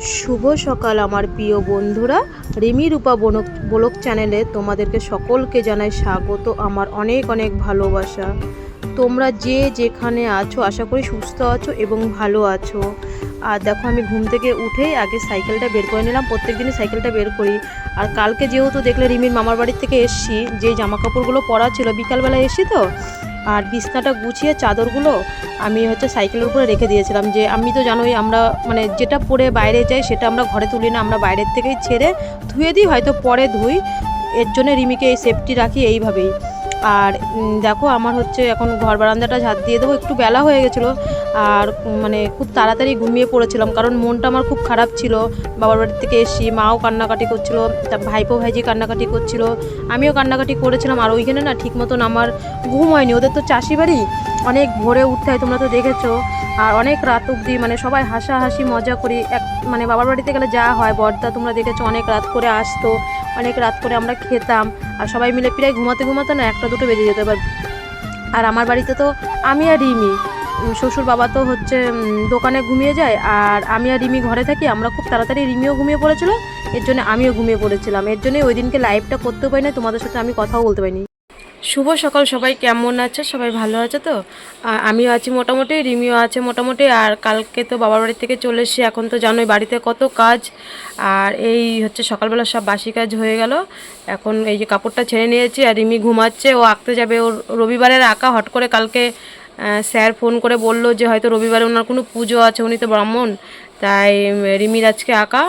শুভ সকাল আমার প্রিয় বন্ধুরা, রিমি রূপা ব্লগ চ্যানেলে তোমাদেরকে সকলকে জানাই স্বাগত। আমার অনেক অনেক ভালোবাসা। তোমরা যে যেখানে আছো আশা করি সুস্থ আছো এবং ভালো আছো। আর দেখো, আমি ঘুম থেকে উঠেই আগে সাইকেলটা বের করে নিলাম। প্রত্যেক দিনই সাইকেলটা বের করি। আর কালকে যেহেতু দেখলে রিমির মামার বাড়ির থেকে এসছি, যে জামা কাপড়গুলো পরা ছিল বিকালবেলা এসছি তো, আর বিছনাটা গুছিয়ে চাদরগুলো আমি সাইকেলের উপরে রেখে দিয়েছিলাম। যে আমি তো জানোই, আমরা মানে যেটা পরে বাইরে যাই সেটা আমরা ঘরে তুলি না, আমরা বাইরের থেকেই ছেড়ে ধুয়ে দিই, হয়তো পরে ধুই। এর জন্য রিমিকে এই সেফটি রাখি এইভাবেই। আর দেখো, আমার এখন ঘর বারান্দাটা ঝাঁট দিয়ে দেবো। একটু বেলা হয়ে গেছিলো, আর মানে খুব তাড়াতাড়ি ঘুমিয়ে পড়েছিলাম, কারণ মনটা আমার খুব খারাপ ছিল। বাবার বাড়ির থেকে এসেছি, মাও কান্নাকাটি করছিলো, তা ভাইপো ভাইজি কান্নাকাটি করছিলো, আমিও কান্নাকাটি করেছিলাম। আর ওইখানে না ঠিক মতন আমার ঘুম হয়নি। ওদের তো চাষি বাড়ি, অনেক ভোরে উঠতে হয়, তোমরা তো দেখেছো। আর অনেক রাত অবধি মানে সবাই হাসাহাসি মজা করি। মানে বাবার বাড়িতে গেলে যা হয়, বড়দা তোমরা দেখেছো অনেক রাত করে আসতো, অনেক রাত করে আমরা খেতাম। আর সবাই মিলে প্রায় ঘুমাতে ঘুমাতে না 1টা 2টো বেজে যেত। এবার আর আমার বাড়িতে তো আমি আর রিমি, শ্বশুর বাবা তো দোকানে ঘুমিয়ে যায়, আর আমি আর রিমি ঘরে থাকি। আমরা খুব তাড়াতাড়ি রিমিও ঘুমিয়ে পড়েছিল, এর জন্য আমিও ঘুমিয়ে পড়েছিলাম। এর জন্যই ওই দিনকে লাইভটা করতেও পারি না, তোমাদের সাথে আমি কথাও বলতে পারিনি। শুভ সকাল, সবাই কেমন আছে? সবাই ভালো আছে তো? আমিও আছি মোটামুটি, রিমিও আছে মোটামুটি। আর কালকে তো বাবার বাড়ি থেকে চলে এসেছি। এখন তো জানোই বাড়িতে কত কাজ। আর এই সকালবেলা সব বাসি কাজ হয়ে গেল। এখন এই যে কাপড়টা ছেড়ে নিয়েছি, আর রিমি ঘুমাচ্ছে, ও আঁকতে যাবে। ওর রবিবারের আঁকা হট করে কালকে স্যার ফোন করে বলল যে হয়তো রবিবারে ওনার কোনো পুজো আছে, উনি তো ব্রাহ্মণ, তাই রিমির আজকে আঁকা।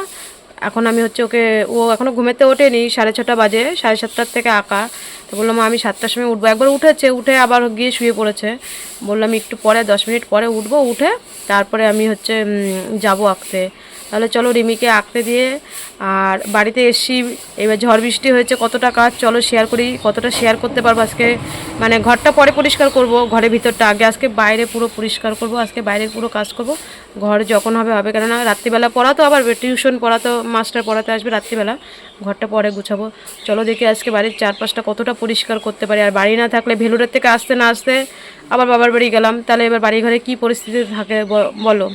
এখন আমি ওকে, ও এখনও ঘুমেতে ওঠেনি, 6:30 বাজে, 7:30 থেকে আঁকা। তো বললাম আমি 7টার সময় উঠবো। একবার উঠেছে, উঠে আবার গিয়ে শুয়ে পড়েছে। বললাম একটু পরে 10 মিনিট পরে উঠবো, উঠে তারপরে আমি যাবো আঁকতে। তাহলে চলো রিমিকে আঁকতে দিয়ে। আর বাড়িতে এসছি, এবার ঝড় বৃষ্টি হয়েছে, কতটা কাজ চলো শেয়ার করি, কতটা শেয়ার করতে পারবো আজকে। মানে ঘরটা পরে পরিষ্কার করব, ঘরের ভিতরটা আগে, আজকে বাইরে পুরো পরিষ্কার করব, আজকে বাইরের পুরো কাজ করব। ঘর যখন হবে হবে, কেননা রাত্রিবেলা পড়াতো, আবার টিউশন পড়াতো, মাস্টার পড়াতে আসবে রাত্রিবেলা। ঘরটা পরে গুছাবো। চলো দেখি আজকে বাড়ির চারপাশটা কতটা পরিষ্কার করতে পারি। আর বাড়ি না থাকলে, ভেলুরের থেকে আসতে না আসতে আবার বাবার বাড়ি গেলাম, তাহলে এবার বাড়ি ঘরে কী পরিস্থিতি থাকে বলো,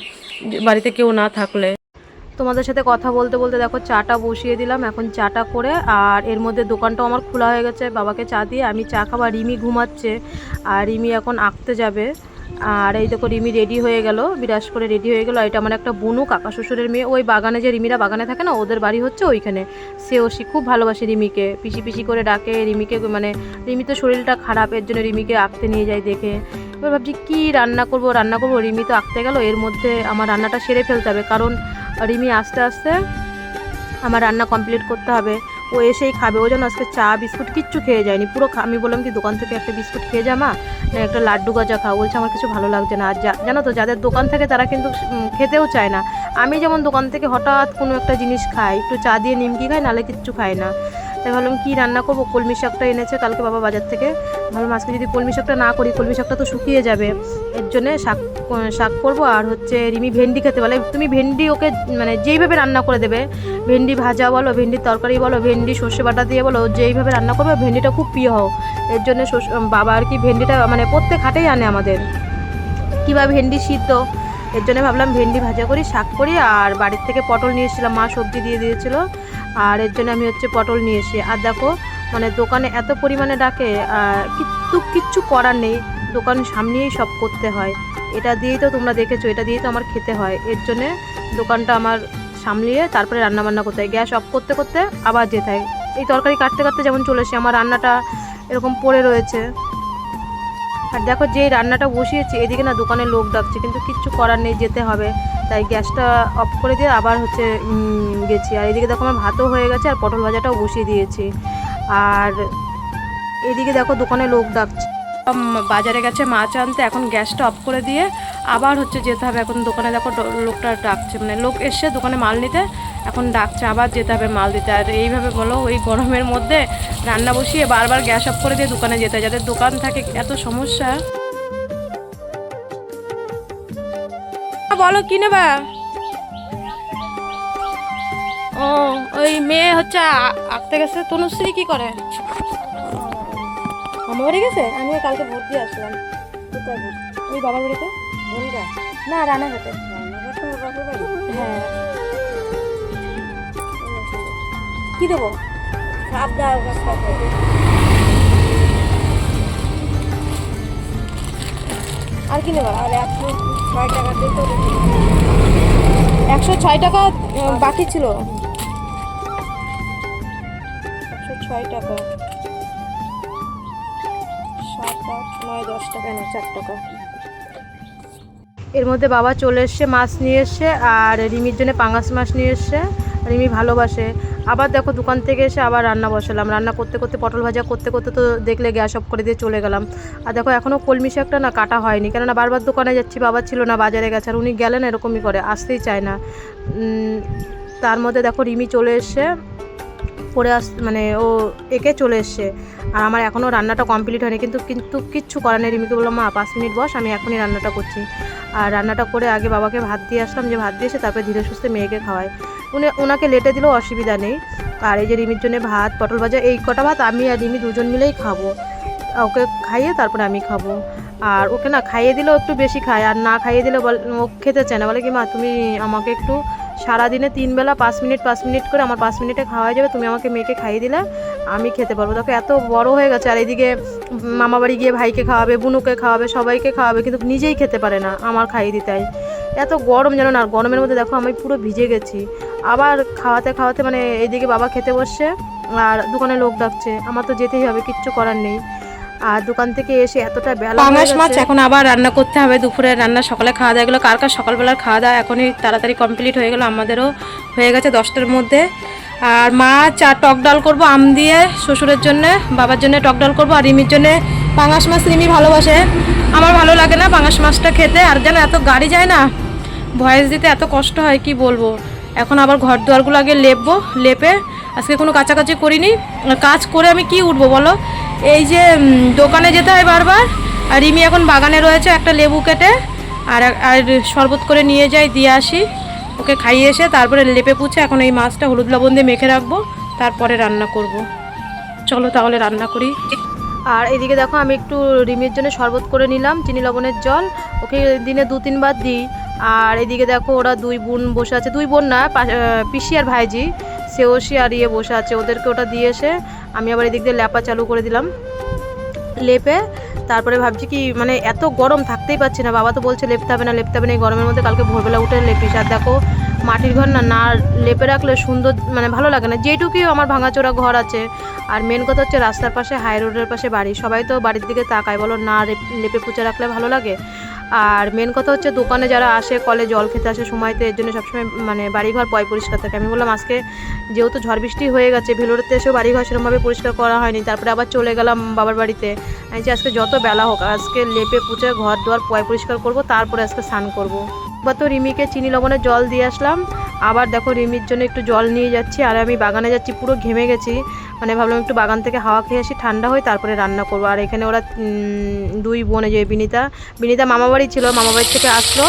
বাড়িতে কেউ না থাকলে। তোমাদের সাথে কথা বলতে বলতে দেখো চাটা বসিয়ে দিলাম। এখন চাটা করে, আর এর মধ্যে দোকানটাও আমার খোলা হয়ে গেছে। বাবাকে চা দিয়ে আমি চা খাবার, রিমি ঘুমাচ্ছে, আর রিমি এখন আঁকতে যাবে। আর এই দেখো রিমি রেডি হয়ে গেল, বিরাজ করে রেডি হয়ে গেল। এটা আমার একটা বোনু, কাকা শ্বশুরের মেয়ে। ওই বাগানে, যে রিমিরা বাগানে থাকে না, ওদের বাড়ি ওইখানে। সে খুব ভালোবাসে রিমিকে, পিসি পিসি করে ডাকে রিমিকে। মানে রিমি তো শরীরটা খারাপ, এর জন্য রিমিকে আঁকতে নিয়ে যায় দেখে। এবার ভাবছি কী রান্না করবো। রিমি তো আঁকতে গেল, এর মধ্যে আমার রান্নাটা সেরে ফেলতে হবে, কারণ রিমি আস্তে আস্তে আমার রান্না কমপ্লিট করতে হবে। ও এসেই খাবে। ও যেন আজকে চা বিস্কুট কিচ্ছু খেয়ে যায়নি পুরো। আমি বললাম কি, দোকান থেকে একটা বিস্কুট খেয়ে যা মা, না একটা লাড্ডু গজা খাও। বলছে আমার কিছু ভালো লাগছে না। আর জানো তো, যাদের দোকান থাকে তারা কিন্তু খেতেও চায় না। আমি যেমন দোকান থেকে হঠাৎ কোনো একটা জিনিস খাই, একটু চা দিয়ে নিমকি খাই, নাহলে কিচ্ছু খাই না। তাই ভাবলাম কী রান্না করবো। কলমি শাকটা এনেছে কালকে বাবা বাজার থেকে। ভাবলাম আজকে যদি কলমি শাকটা না করি, কলমি শাকটা তো শুকিয়ে যাবে, এর জন্যে শাক করবো। আর রিমি ভেন্ডি খেতে বলে। তুমি ভেন্ডি ওকে মানে যেইভাবে রান্না করে দেবে, ভেন্ডি ভাজা বলো, ভেন্ডির তরকারি বলো, ভেন্ডি সর্ষে বাটা দিয়ে বলো, যেইভাবে রান্না করবে, ভেন্ডিটা খুব প্রিয় হও। এর জন্য বাবা আর কি ভেন্ডিটা মানে প্রত্যেক হাটেই আনে আমাদের, কিংবা ভেন্ডি সিদ্ধ। এর জন্য ভাবলাম ভেন্ডি ভাজা করি, শাক করি। আর বাড়ির থেকে পটল নিয়ে এসেছিলাম, মা সবজি দিয়ে দিয়েছিলো, আর এর জন্য আমি পটল নিয়ে এসি। আর দেখো, মানে দোকানে এত পরিমাণে ডাকে, কিচ্ছু করার নেই, দোকান সামনেই সব করতে হয়। এটা দিয়েই তো তোমরা দেখেছো, এটা দিয়েই তো আমার খেতে হয়। এর জন্যে দোকানটা আমার সামলিয়ে তারপরে রান্নাবান্না করতে হয়। গ্যাস অফ করতে করতে আবার যেতে হয়। এই তরকারি কাটতে কাটতে যেমন চলে এসে আমার রান্নাটা এরকম পড়ে রয়েছে। আর দেখো, যেই রান্নাটা বসিয়েছি, এদিকে না দোকানে লোক ডাকছে, কিন্তু কিচ্ছু করার নেই, যেতে হবে। তাই গ্যাসটা অফ করে দিয়ে আবার গেছি। আর এদিকে দেখো আমার ভাতও হয়ে গেছে, আর পটল ভাজাটাও বসিয়ে দিয়েছি। আর এদিকে দেখো দোকানে লোক ডাকছে, বাজারে গেছে মাছ আনতে। এখন গ্যাসটা অফ করে দিয়ে আবার যেতে হবে। এখন দোকানে দেখো লোকটা ডাকছে, মানে লোক এসে দোকানে মাল নিতে, এখন ডাকছে, আবার যেতে হবে মাল দিতে। আর এইভাবে বলো, ওই গরমের মধ্যে রান্না বসিয়ে বারবার গ্যাস অফ করে দিয়ে দোকানে যেতে হয়। যাদের দোকান থাকে এত সমস্যা। বলো কি নেবা? ও, ওই মেয়ে আঁকতে গেছে। তনুশ্রী কি করে? আমার বাড়ি গেছে। আমিও কালকে ভোট দিয়ে আসলাম। কোথায় ভোট? ওই বাবার বাড়িতে। বনগা না, রানাঘাটে। হ্যাঁ, কি দেবো? আর কি নেবা? আর 106 টাকা দিতে হবে। 106 টাকা বাকি ছিল। 106 টাকা, 7, 8, 9, 10 টাকা না, 4 টাকা। এর মধ্যে বাবা চলে এসছে, মাছ নিয়ে এসছে, আর রিমির জন্য পাঙাশ মাছ নিয়ে এসছে। রিমি ভালোবাসে। আবার দেখো দোকান থেকে এসে আবার রান্না বসালাম। রান্না করতে করতে পটল ভাজা করতে করতে তো দেখলে গ্যাস অফ করে দিয়ে চলে গেলাম। আর দেখো এখনও কলমি শাকটা না কাটা হয়নি, কেননা বারবার দোকানে যাচ্ছি, বাবা ছিল না, বাজারে গেছে, আর উনি গেলেন এরকমই করে, আসতেই চায় না। তার মধ্যে দেখো রিমি চলে এসছে, পরে মানে ও একে চলে এসছে, আর আমার এখনও রান্নাটা কমপ্লিট হয়নি। কিন্তু কিচ্ছু করার নেই। রিমিকে বললাম, মা 5 মিনিট বস, আমি এখনই রান্নাটা করছি। আর রান্নাটা করে আগে বাবাকে ভাত দিয়ে আসলাম, যে ভাত দিয়ে এসে তারপরে ধীরে সুস্থে মেয়েকে খাওয়াই। ওনাকে লেটে দিলেও অসুবিধা নেই। আর এই যে রিমির জন্য ভাত, পটল ভাজা, এই কটা ভাত আমি আর রিমি দুজন মিলেই খাবো। ওকে খাইয়ে তারপরে আমি খাবো। আর ওকে না খাইয়ে দিলেও একটু বেশি খায়, আর না খাইয়ে দিলে ও খেতে চায় না। বলে কি, মা তুমি আমাকে একটু সারাদিনে 3 বেলা 5 মিনিট করে, আমার 5 মিনিটে খাওয়া যাবে, তুমি আমাকে মেয়েকে খাইয়ে দিলে আমি খেতে পারবো। দেখো এত বড় হয়ে গেছে, আর এদিকে মামাবাড়ি গিয়ে ভাইকে খাওয়াবে, বুনুকে খাওয়াবে, সবাইকে খাওয়াবে, কিন্তু নিজেই খেতে পারে না, আমার খাইয়ে দিতে হয়। এত গরম যেন না, গরমের মধ্যে দেখো আমি পুরো ভিজে গেছি। আবার খাওয়াতে খাওয়াতে মানে এইদিকে বাবা খেতে বসছে, আর দোকানে লোক ডাকছে, আমার তো যেতেই হবে, কিচ্ছু করার নেই। আর দোকান থেকে এসে এতটা বেলা, পাঙাশ মাছ এখন আবার রান্না করতে হবে। দুপুরে রান্না, সকালে খাওয়া দাওয়া, এগুলো কার সকালবেলার খাওয়া দাওয়া এখনই তাড়াতাড়ি কমপ্লিট হয়ে গেলো, আমাদেরও হয়ে গেছে 10টার মধ্যে। আর মাছ আর টক ডাল করবো আম দিয়ে, শ্বশুরের জন্যে, বাবার জন্য টক ডাল করবো, আর রিমির জন্যে পাঙাশ মাছ। রিমি ভালোবাসে, আমার ভালো লাগে না পাঙাশ মাছটা খেতে। আর যেন এত গাড়ি যায় না, ভয়েস দিতে এত কষ্ট হয়, কি বলবো। এখন আবার ঘর দুয়ারগুলো আগে লেপে, আজকে কোনো কাচাকাচি করিনি। কাজ করে আমি কি উঠবো বলো, এই যে দোকানে যেতে হয় বারবার। আর রিমি এখন বাগানে রয়েছে, একটা লেবু কেটে আর শরবত করে নিয়ে যাই, দিয়ে আসি, ওকে খাইয়ে এসে তারপরে লেপে পুছে এখন এই মাছটা হলুদ লবণ দিয়ে মেখে রাখবো, তারপরে রান্না করব। চলো তাহলে রান্না করি। আর এদিকে দেখো আমি একটু রিমির জন্য শরবত করে নিলাম, চিনি লবণের জল, ওকে দিনে 2-3 বার দিই। আর এদিকে দেখো ওরা 2 বোন বসে আছে, 2 বোন না, পিসি আর ভাইজি, সেওসি আর বসে আছে, ওদেরকে ওটা দিয়ে এসে আমি আবার এদিক দিয়ে লেপা চালু করে দিলাম। লেপে তারপরে ভাবছি কি, মানে এত গরম থাকতেই পারছি না। বাবা তো বলছে লেপতে হবে না, এই গরমের মধ্যে কালকে ভোরবেলা উঠে লেপিস। আর দেখো মাটির ঘর না লেপে রাখলে সুন্দর, মানে ভালো লাগে না, যেটুকুই আমার ভাঙাচোরা ঘর আছে। আর মেন কথা হচ্ছে রাস্তার পাশে, হাই রোডের পাশে বাড়ি, সবাই তো বাড়ির দিকে তাকায়, বলো না লেপে পুচে রাখলে ভালো লাগে। আর মেন কথা হচ্ছে দোকানে যারা আসে, কলে জল খেতে আসে সময়তে, এর জন্য সবসময় মানে বাড়িঘর পরিষ্কার থাকে। আমি বললাম আজকে যেহেতু ঝড় বৃষ্টি হয়ে গেছে, ভেলোরেতে এসেও বাড়িঘর সেরকমভাবে পরিষ্কার করা হয়নি, তারপরে আবার চলে গেলাম বাবার বাড়িতে। আমি যে আজকে যত বেলা হোক, আজকে লেপে পুচে ঘর দুয়ার পরিষ্কার করব, তারপরে আজকে স্নান করবো। বা তো রিমিকে চিনি লবণের জল দিয়ে আসলাম, আবার দেখো রিমির জন্য একটু জল নিয়ে যাচ্ছি। আর আমি বাগানে যাচ্ছি, পুরো ঘেমে গেছি, মানে ভাবলাম একটু বাগান থেকে হাওয়া খেয়ে আসি, ঠান্ডা হয়, তারপরে রান্না করবো। আর এখানে ওরা 2 বোনে, যে বিনিতা মামাবাড়ি ছিল, মামাবাড়ি থেকে আসলো।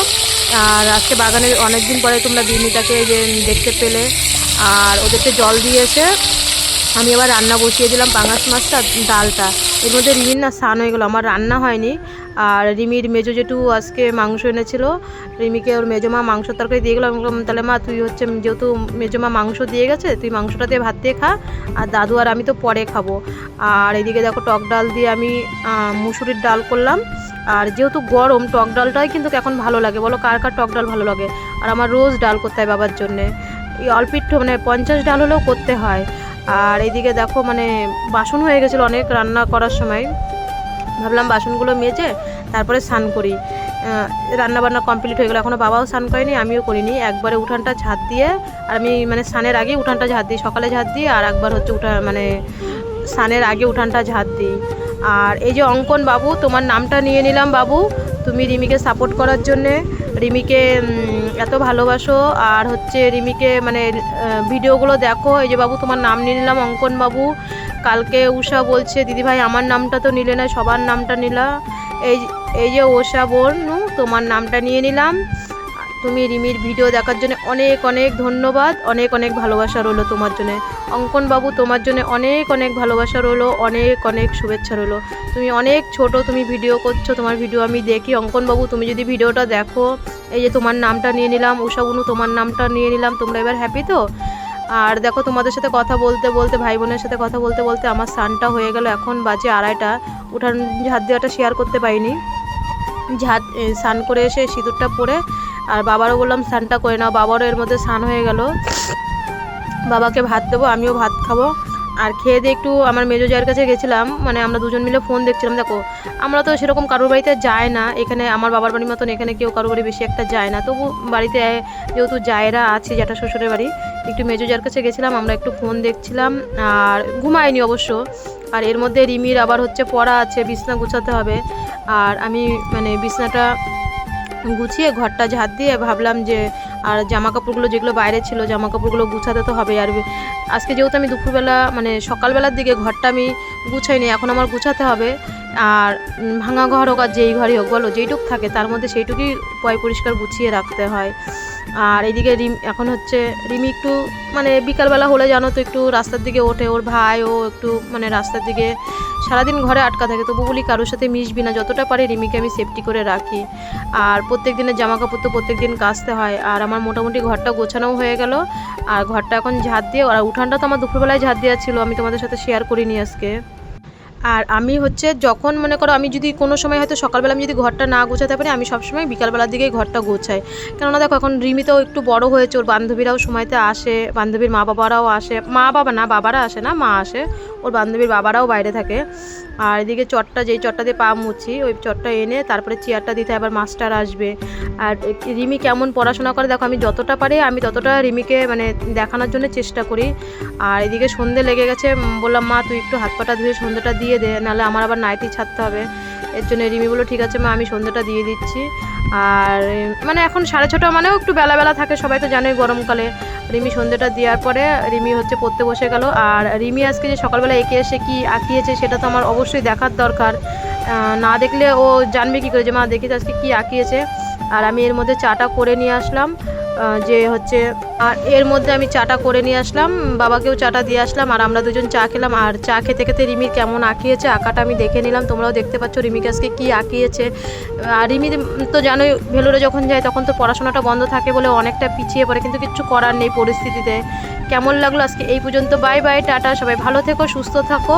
আর আজকে বাগানে অনেকদিন পরে তোমরা বিনিতাকে যে দেখতে পেলে। আর ওদেরকে জল দিয়ে এসে আমি আবার রান্না বসিয়ে দিলাম, পাঙাশ মাছটা, ডালটা। এর মধ্যে রিমির না স্নান হয়ে গেলো, আমার রান্না হয়নি। আর রিমির মেজো জেঠু আজকে মাংস এনেছিল, রিমিকে ওর মেজমা মাংস তরকারি দিয়ে গেলো। আমি বললাম, তাহলে মা তুই হচ্ছে, যেহেতু মেজমা মাংস দিয়ে গেছে, তুই মাংসটা দিয়ে ভাত দিয়ে খা, আর দাদু আর আমি তো পরে খাবো। আর এদিকে দেখো টক ডাল দিয়ে আমি মুসুরির ডাল করলাম। আর যেহেতু গরম, টক ডালটাই কিন্তু এখন ভালো লাগে, বলো কার কার টক ডাল ভালো লাগে। আর আমার রোজ ডাল করতে হয় বাবার জন্যে, এই অল্প একটু, মানে 50 ডাল হলেও করতে হয়। আর এইদিকে দেখো মানে বাসন হয়ে গেছিলো অনেক রান্না করার সময়, ভাবলাম বাসনগুলো মেজে তারপরে স্নান করি। রান্নাবান্না কমপ্লিট হয়ে গেলো, এখনও বাবাও স্নান করেনি, আমিও করিনি। একবারে উঠানটা ঝাঁট দিয়ে, আর আমি মানে স্নানের আগে উঠানটা ঝাঁট দিই, সকালে ঝাঁট দিই, আর একবার হচ্ছে মানে স্নানের আগে উঠানটা ঝাঁট দিই। আর এই যে অঙ্কন বাবু, তোমার নামটা নিয়ে নিলাম বাবু, তুমি রিমিকে সাপোর্ট করার জন্যে, রিমিকে এত ভালোবাসো, আর হচ্ছে রিমিকে মানে ভিডিওগুলো দেখো। এই যে বাবু তোমার নাম নিয়ে নিলাম, অঙ্কন বাবু। কালকে উষা বলছে, দিদিভাই আমার নামটা তো নিলে না, সবার নামটা নিলা। এই যে উষা বোন, তোমার নামটা নিয়ে নিলাম। তুমি রিমির ভিডিও দেখার জন্য অনেক অনেক ধন্যবাদ, অনেক অনেক ভালোবাসা রইলো তোমার জন্য। অঙ্কন বাবু তোমার জন্য অনেক অনেক ভালোবাসা রইলো, অনেক অনেক শুভেচ্ছা রইলো। তুমি অনেক ছোট, তুমি ভিডিও করছো, তোমার ভিডিও আমি দেখি। অঙ্কন বাবু তুমি যদি ভিডিওটা দেখো, এই যে তোমার নামটা নিয়ে নিলাম, উষা বুনু তোমার নামটা নিয়ে নিলাম, তোমরা এবার হ্যাপি তো? আর দেখো তোমাদের সাথে কথা বলতে বলতে, ভাই বোনের সাথে কথা বলতে বলতে আমার স্নানটা হয়ে গেল। এখন বাজে 2:30। উঠান ঝাঁট দেওয়াটা শেয়ার করতে পারিনি। স্নান করে এসে সিঁদুরটা পরে আর বাবারও বললাম স্নানটা করে নাও, বাবারও এর মধ্যে স্নান হয়ে গেল। বাবাকে ভাত দেবো, আমিও ভাত খাবো। আর খেয়ে দিয়ে একটু আমার মেজো জায়ের কাছে গেছিলাম, মানে আমরা দুজন মিলে ফোন দেখছিলাম। দেখো আমরা তো সেরকম কারোর বাড়িতে যায় না, এখানে আমার বাবার বাড়ির মতন এখানে কেউ কারোর বাড়ি বেশি একটা যায় না, তবু বাড়িতে যেহেতু জায়েরা আছে, জ্যাঠা শ্বশুরের বাড়ি, একটু মেজো জায়ের কাছে গেছিলাম, আমরা একটু ফোন দেখছিলাম আর ঘুমায়নি অবশ্য। আর এর মধ্যে রিমির আবার হচ্ছে পড়া আছে, বিছনা গুছাতে হবে। আর আমি মানে বিছনাটা গুছিয়ে ঘরটা ঝাঁট দিয়ে ভাবলাম যে আর জামা কাপড়গুলো যেগুলো বাইরে ছিল জামা কাপড়গুলো গুছাতে তো হবে। আর আজকে যেহেতু আমি দুপুরবেলা মানে সকালবেলার দিকে ঘরটা আমি গুছাইনি, এখন আমার গুছাতে হবে। আর ভাঙা ঘর হোক আর যেই ঘরই হোক বলো, যেইটুক থাকে তার মধ্যে সেইটুকুই পরিষ্কার গুছিয়ে রাখতে হয়। আর এইদিকে এখন হচ্ছে রিমি একটু মানে বিকালবেলা হলে জানো তো একটু রাস্তার দিকে ওঠে, ওর ভাই ও একটু মানে রাস্তার দিকে সারাদিন ঘরে আটকা থাকে, তবু বলি কারোর সাথে মিশবি না, যতটা পারি রিমিকে আমি সেফটি করে রাখি। আর প্রত্যেক দিনের জামা কাপড় তো প্রত্যেক দিন কাচতে হয়। আর আমার মোটামুটি ঘরটা গোছানোও হয়ে গেল, আর ঘরটা এখন ঝাঁট দিয়ে, আর উঠানটা তো আমার দুপুরবেলায় ঝাঁট দেওয়া ছিল, আমি তোমাদের সাথে শেয়ার করিনি আজকে। আর আমি হচ্ছে যখন মনে করো আমি যদি কোনো সময় হয়তো সকালবেলা আমি যদি ঘরটা না গোছাতে পারি, আমি সবসময় বিকালবেলার দিকেই ঘরটা গোছাই। কেননা দেখো এখন রিমি তো একটু বড় হয়েছে, ওর বান্ধবীরাও সময়তে আসে, বান্ধবীর মা বাবারাও আসে, মা বাবা না বাবারা আসে না, মা আসে, ওর বান্ধবীর বাবারাও বাইরে থাকে। আর এদিকে চটটা, যেই চটটা দিয়ে পা মুছি, ওই চটটা এনে তারপরে চেয়ারটা দিতে আবার মাস্টার আসবে। আর রিমি কেমন পড়াশোনা করে দেখো, আমি যতটা পারি আমি ততটা রিমিকে মানে দেখানোর জন্য চেষ্টা করি। আর এদিকে সন্ধে লেগে গেছে, বললাম মা তুই একটু হাত পাটা ধুয়ে সন্ধ্যাটা দিয়ে দে, নাহলে আমার আবার নাইটি ছাড়তে হবে। এর জন্য রিমি বললো ঠিক আছে মা, আমি সন্ধ্যাটা দিয়ে দিচ্ছি। আর মানে এখন 6:30 মানেও একটু বেলা থাকে, সবাই তো জানোই গরমকালে। রিমি সন্ধ্যাটা দেওয়ার পরে রিমি হচ্ছে পড়তে বসে গেল। আর রিমি আজকে যে সকালবেলা এঁকে এসে কি আঁকিয়েছে সেটা তো আমার অবশ্যই দেখার দরকার, না দেখলে ও জানবে কী করে যে মা দেখিস আজকে কী আঁকিয়েছে। আর আমি এর মধ্যে চাটা করে নিয়ে আসলাম, যে হচ্ছে আর এর মধ্যে আমি চাটা করে নিয়ে আসলাম, বাবাকেও চাটা দিয়ে আসলাম, আর আমরা দুজন চা খেলাম। আর চা খেতে খেতে রিমির কেমন আঁকিয়েছে আঁকাটা আমি দেখে নিলাম, তোমরাও দেখতে পাচ্ছ রিমিকে আজকে কী আঁকিয়েছে। আর রিমি তো জানোই ভেলোরে যখন যায় তখন তো পড়াশোনাটা বন্ধ থাকে বলে অনেকটা পিছিয়ে পড়ে, কিন্তু কিচ্ছু করার নেই পরিস্থিতিতে। কেমন লাগলো আজকে এই পর্যন্ত, বাই বাই, টাটা, সবাই ভালো থেকো, সুস্থ থাকো।